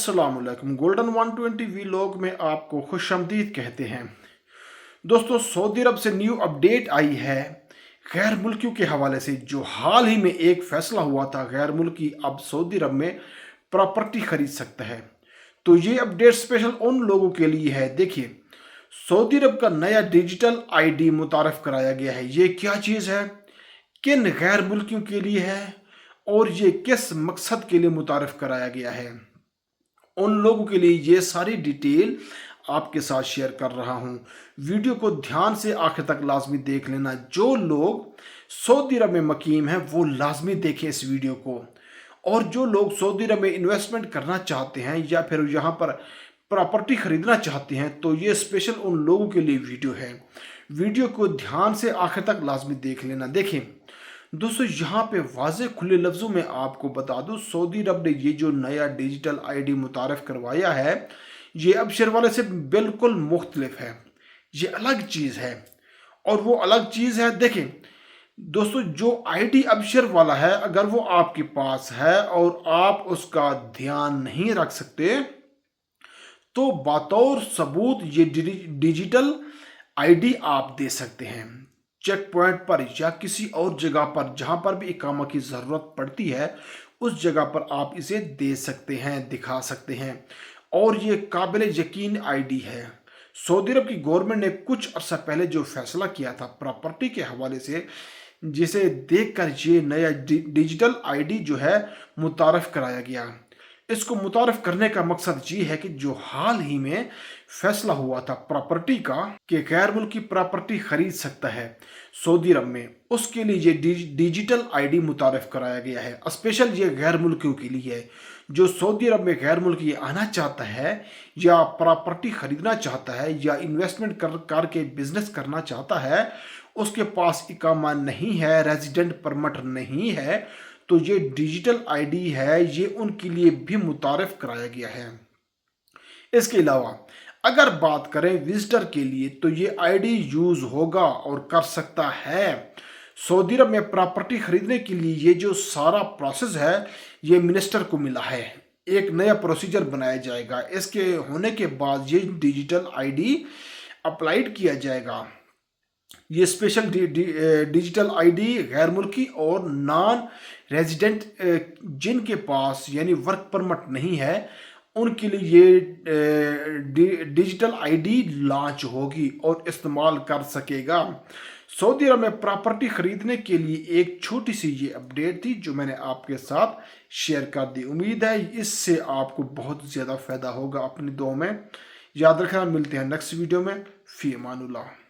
अस्सलाम वालेकुम। Golden 120 vlog में आपको खुशामदीद कहते हैं। दोस्तों, सऊदी अरब से न्यू अपडेट आई है गैर मुल्कियों के हवाले से। जो हाल ही में एक फैसला हुआ था, गैर मुल्की अब सऊदी अरब में प्रॉपर्टी खरीद सकता है। तो ये अपडेट स्पेशल उन लोगों के लिए है। देखिए, सऊदी अरब का नया डिजिटल आईडी मुतारफ कराया गया है। ये क्या चीज़ है, किन गैर मुल्कियों के लिए है और ये किस मकसद के लिए मुतारफ कराया गया है, उन लोगों के लिए ये सारी डिटेल आपके साथ शेयर कर रहा हूं। वीडियो को ध्यान से आखिर तक लाजमी देख लेना। जो लोग सऊदी अरब में मकीम हैं वो लाजमी देखें इस वीडियो को, और जो लोग सऊदी अरब में इन्वेस्टमेंट करना चाहते हैं या फिर यहाँ पर प्रॉपर्टी खरीदना चाहते हैं तो ये स्पेशल उन लोगों के लिए वीडियो है। वीडियो को ध्यान से आखिर तक लाजमी देख लेना। देखें दोस्तों, यहाँ पे वाज़े खुले लफ्ज़ों में आपको बता दूँ, सऊदी अरब ने ये जो नया डिजिटल आईडी मुतारफ़ करवाया है, ये अबशर वाले से बिल्कुल मुख्तलिफ है। ये अलग चीज़ है, और वो अलग चीज़ है। देखें दोस्तों, जो आईडी अबशर वाला है, अगर वो आपके पास है और आप उसका ध्यान नहीं रख सकते तो बतौर सबूत ये डिजिटल आईडी आप दे सकते हैं। चेक पॉइंट पर या किसी और जगह पर जहां पर भी इकामा की ज़रूरत पड़ती है, उस जगह पर आप इसे दे सकते हैं, दिखा सकते हैं। और ये काबिल यकीन आईडी है। सऊदी अरब की गवर्नमेंट ने कुछ अर्सा पहले जो फैसला किया था प्रॉपर्टी के हवाले से, जिसे देखकर ये नया डिजिटल आईडी जो है मुतारफ़ कराया गया। इसको मुतारफ़ करने का मकसद ये है कि जो हाल ही में फैसला हुआ था प्रॉपर्टी का कि गैर मुल्की प्रॉपर्टी खरीद सकता है सऊदी अरब में, उसके लिए ये डिजिटल आईडी मुतारफ़ कराया गया है। स्पेशल ये गैर मुल्कियों के लिए है। जो सऊदी अरब में गैर मुल्की आना चाहता है या प्रॉपर्टी खरीदना चाहता है या इन्वेस्टमेंट करके बिजनेस करना चाहता है, उसके पास इकामा नहीं है, रेजिडेंट परमिट नहीं है, तो ये डिजिटल आईडी है, ये उनके लिए भी मुतारफ़ कराया गया है। इसके अलावा अगर बात करें विजिटर के लिए, तो ये आईडी यूज़ होगा और कर सकता है। सऊदी अरब में प्रॉपर्टी खरीदने के लिए ये जो सारा प्रोसेस है, ये मिनिस्टर को मिला है। एक नया प्रोसीजर बनाया जाएगा। इसके होने के बाद ये डिजिटल आईडी अप्लाइड किया जाएगा। ये स्पेशल डिजिटल आईडी गैर मुल्की और नॉन रेजिडेंट जिनके पास यानी वर्क परमिट नहीं है, उनके लिए ये डिजिटल आईडी लॉन्च होगी और इस्तेमाल कर सकेगा। सऊदी अरब में प्रॉपर्टी खरीदने के लिए एक छोटी सी ये अपडेट थी जो मैंने आपके साथ शेयर कर दी। उम्मीद है इससे आपको बहुत ज़्यादा फ़ायदा होगा। अपनी दुआ में याद रखना। मिलते हैं नेक्स्ट वीडियो में। फ़ी अमानुल्लाह।